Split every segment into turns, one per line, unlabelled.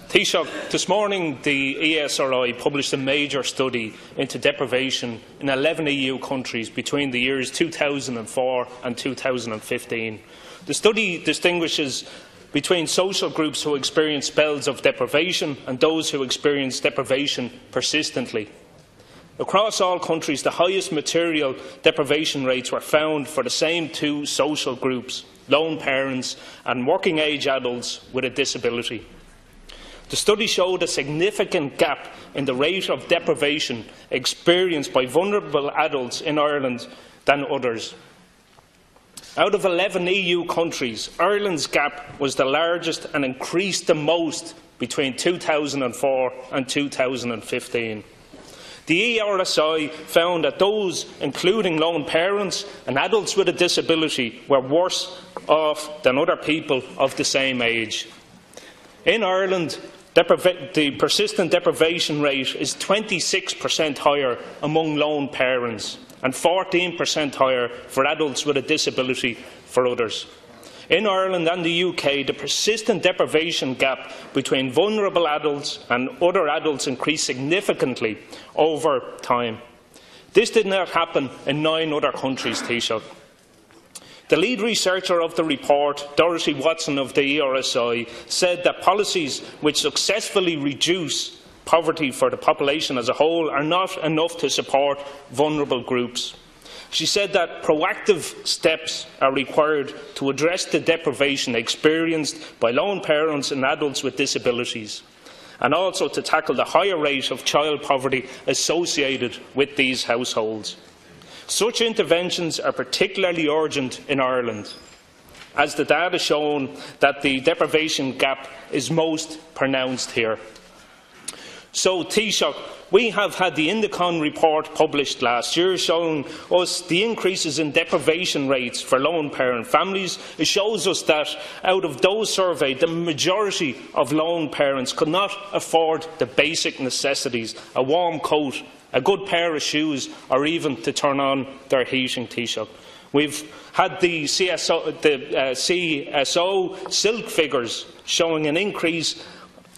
Taoiseach, this morning the ESRI published a major study into deprivation in 11 EU countries between the years 2004 and 2015. The study distinguishes between social groups who experience spells of deprivation and those who experience deprivation persistently. Across all countries, the highest material deprivation rates were found for the same two social groups, lone parents and working-age adults with a disability. The study showed a significant gap in the rate of deprivation experienced by vulnerable adults in Ireland than others. Out of 11 EU countries, Ireland's gap was the largest and increased the most between 2004 and 2015. The ESRI found that those, including lone parents and adults with a disability, were worse off than other people of the same age. In Ireland, the persistent deprivation rate is 26% higher among lone parents and 14% higher for adults with a disability for others. In Ireland and the UK, the persistent deprivation gap between vulnerable adults and other adults increased significantly over time. This did not happen in 9 other countries, Taoiseach. The lead researcher of the report, Dorothy Watson of the ESRI, said that policies which successfully reduce poverty for the population as a whole are not enough to support vulnerable groups. She said that proactive steps are required to address the deprivation experienced by lone parents and adults with disabilities, and also to tackle the higher rate of child poverty associated with these households. Such interventions are particularly urgent in Ireland, as the data shown that the deprivation gap is most pronounced here. So, Taoiseach, we have had the Indicon report published last year showing us the increases in deprivation rates for lone parent families. It shows us that out of those surveyed, the majority of lone parents could not afford the basic necessities, a warm coat, a good pair of shoes, or even to turn on their heating, Taoiseach. We've had the CSO silk figures showing an increase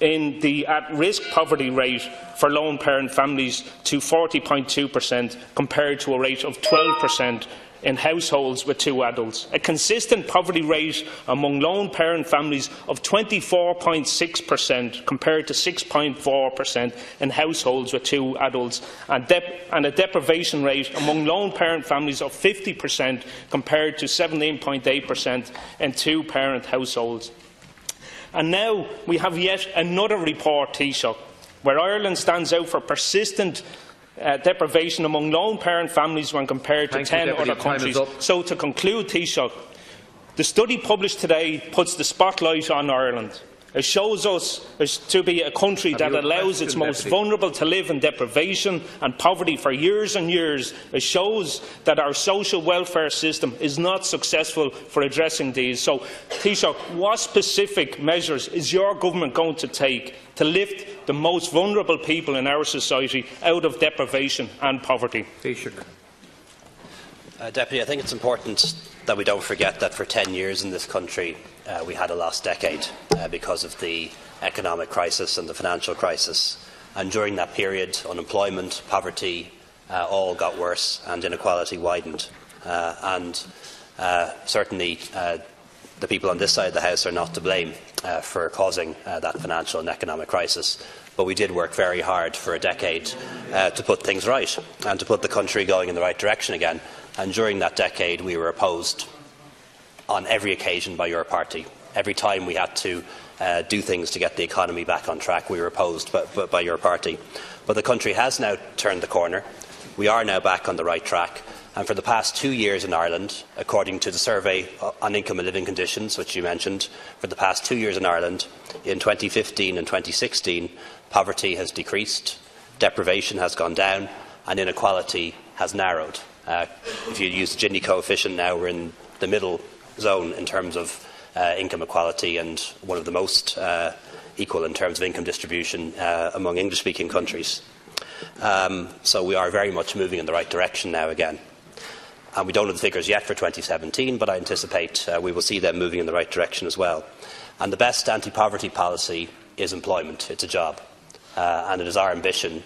in the at-risk poverty rate for lone parent families to 40.2% compared to a rate of 12% in households with 2 adults. A consistent poverty rate among lone parent families of 24.6% compared to 6.4% in households with 2 adults, and a deprivation rate among lone parent families of 50% compared to 17.8% in 2-parent households. And now we have yet another report, Taoiseach, where Ireland stands out for persistent deprivation among lone parent families when compared to 10 other countries. So, to conclude, Taoiseach, the study published today puts the spotlight on Ireland. It shows us to be a country that allows its most vulnerable to live in deprivation and poverty for years and years. It shows that our social welfare system is not successful for addressing these. So, Taoiseach, what specific measures is your government going to take to lift the most vulnerable people in our society out of deprivation and poverty?
Taoiseach.
Deputy, I think it's important that we don't forget that for 10 years in this country we had a lost decade because of the economic crisis and the financial crisis. And during that period, unemployment, poverty all got worse and inequality widened. Certainly the people on this side of the House are not to blame for causing that financial and economic crisis. But we did work very hard for a decade to put things right and to put the country going in the right direction again. And during that decade, we were opposed on every occasion by your party. Every time we had to do things to get the economy back on track, we were opposed by your party. But the country has now turned the corner. We are now back on the right track. And for the past 2 years in Ireland, according to the survey on income and living conditions, which you mentioned, for the past 2 years in Ireland, in 2015 and 2016, poverty has decreased, deprivation has gone down, and inequality has narrowed. If you use the Gini coefficient now, we're in the middle zone in terms of income equality and one of the most equal in terms of income distribution among English-speaking countries. So we are very much moving in the right direction now again. And we don't have the figures yet for 2017, but I anticipate we will see them moving in the right direction as well. And the best anti-poverty policy is employment. It's a job. And it is our ambition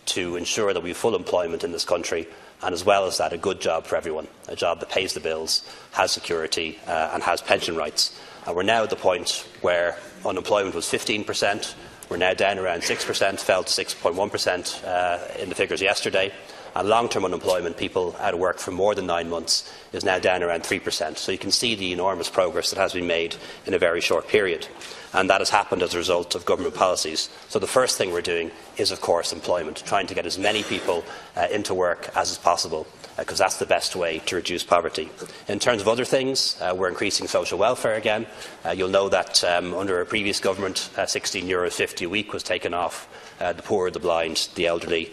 to ensure that we have full employment in this country, and as well as that, a good job for everyone, a job that pays the bills, has security and has pension rights. And we're now at the point where unemployment was 15%. We're now down around 6%, fell to 6.1% in the figures yesterday. And long-term unemployment, people out of work for more than 9 months, is now down around 3%. So you can see the enormous progress that has been made in a very short period. And that has happened as a result of government policies. So the first thing we're doing is, of course, employment, trying to get as many people into work as is possible, because that's the best way to reduce poverty. In terms of other things, we're increasing social welfare again. You'll know that under a previous government, €16.50 a week was taken off the poor, the blind, the elderly,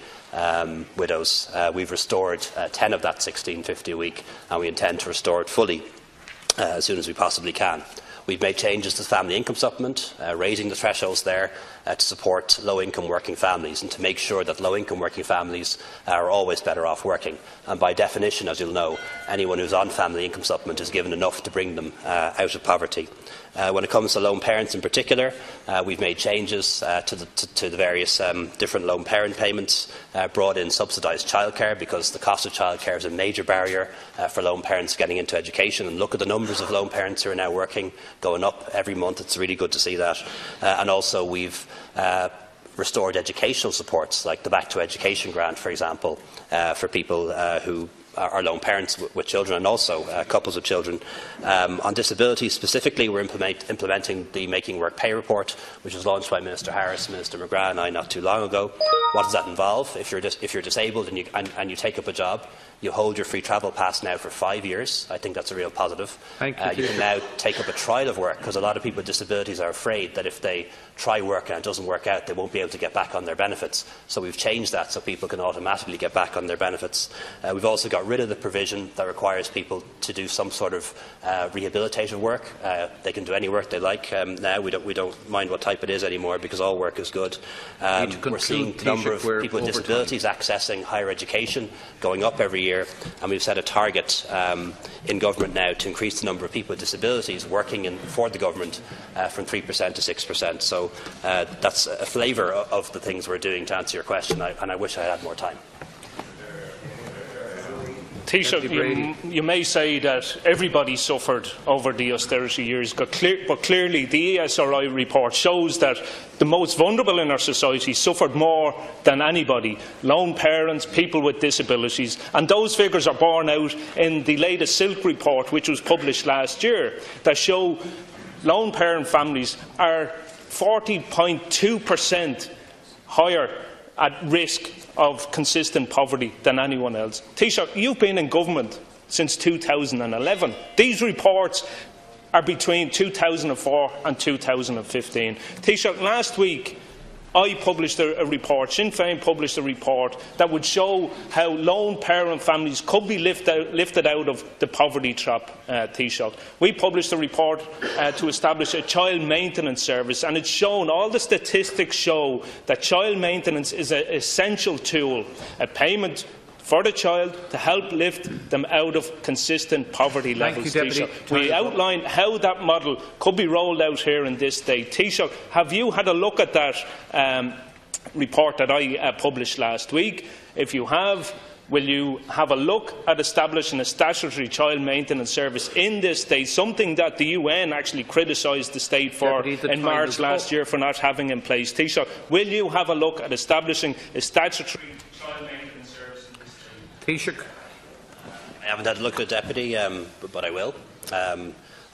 widows. We've restored 10 of that €16.50 a week, and we intend to restore it fully as soon as we possibly can. We've made changes to the family income supplement, raising the thresholds there to support low-income working families and to make sure that low-income working families are always better off working. And by definition, as you'll know, anyone who's on family income supplement is given enough to bring them out of poverty. When it comes to lone parents in particular, we've made changes to the various different lone parent payments, brought in subsidised childcare, because the cost of childcare is a major barrier for lone parents getting into education. And look at the numbers of lone parents who are now working, going up every month. It's really good to see that. And also we've restored educational supports, like the Back to Education grant, for example, for people who are lone parents with children, and also couples of children. On disability specifically, we're implementing the Making Work Pay report, which was launched by Minister Harris, Minister McGrath and I not too long ago. What does that involve? If you're disabled and you take up a job, you hold your free travel pass now for 5 years. I think that's a real positive.
Thank you.
You can now take up a trial of work, because a lot of people with disabilities are afraid that if they try work and it doesn't work out, they won't be able to get back on their benefits. So we've changed that so people can automatically get back on their benefits. We've also got rid of the provision that requires people to do some sort of rehabilitative work. They can do any work they like now. We don't mind what type it is anymore, because all work is good. We're seeing the number of people with disabilities accessing higher education going up every year, and we've set a target in government now to increase the number of people with disabilities working for the government from 3% to 6%. So that's a flavour of the things we're doing, to answer your question, and I wish I had more time.
Taoiseach, you may say that everybody suffered over the austerity years, but clearly the ESRI report shows that the most vulnerable in our society suffered more than anybody: lone parents, people with disabilities. And those figures are borne out in the latest Silk report, which was published last year, that show lone parent families are 40.2% higher at risk of consistent poverty than anyone else. Taoiseach, you've been in government since 2011. These reports are between 2004 and 2015. Taoiseach, last week I published a report, Sinn Féin published a report that would show how lone parent families could be lifted out of the poverty trap, Taoiseach. We published a report to establish a child maintenance service, and it's shown, all the statistics show, that child maintenance is an essential tool, a payment for the child to help lift them out of consistent poverty levels. We outlined how that model could be rolled out here in this state. Taoiseach, have you had a look at that report that I published last week? If you have, will you have a look at establishing a statutory child maintenance service in this state, something that the UN actually criticised the state for in March last year for not having in place? Taoiseach, will you have a look at establishing a statutory child maintenance service in this state?
Taoiseach.
I haven't had a look at the Deputy, but I will.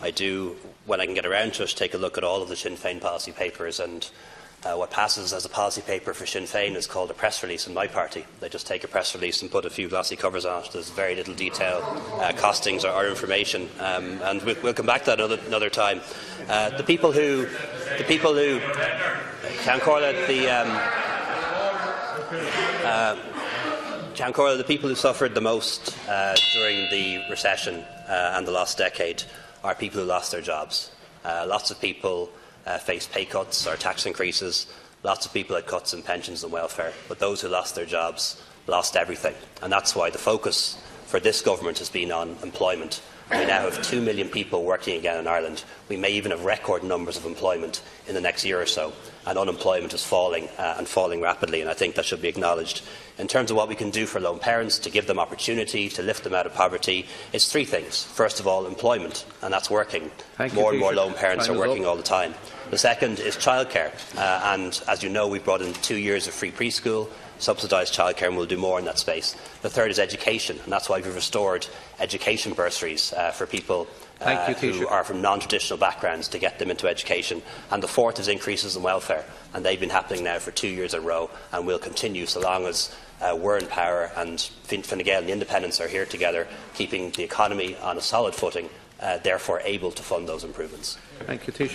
I do, when I can get around to it, take a look at all of the Sinn Féin policy papers, and what passes as a policy paper for Sinn Féin is called a press release in my party. They just take a press release and put a few glossy covers on it. There's very little detail, costings or information, and we'll come back to that another time. The people who Ceann Comhairle, the people who suffered the most during the recession and the last decade are people who lost their jobs. Lots of people faced pay cuts or tax increases. Lots of people had cuts in pensions and welfare. But those who lost their jobs lost everything. And that's why the focus for this government has been on employment. and we now have 2 million people working again in Ireland. We may even have record numbers of employment in the next year or so, and unemployment is falling and falling rapidly, and I think that should be acknowledged. In terms of what we can do for lone parents to give them opportunity, to lift them out of poverty, it's three things. First of all, employment, and that's working. More and more lone parents are working all the time. The second is childcare, and as you know, we've brought in 2 years of free preschool, subsidised childcare, and we'll do more in that space. The third is education, and that's why we've restored education bursaries for people who are from non-traditional backgrounds to get them into education. And the fourth is increases in welfare, and they've been happening now for 2 years in a row and will continue so long as we're in power and Fine Gael and the independents are here together, keeping the economy on a solid footing, therefore able to fund those improvements.
Thank you, Taoiseach.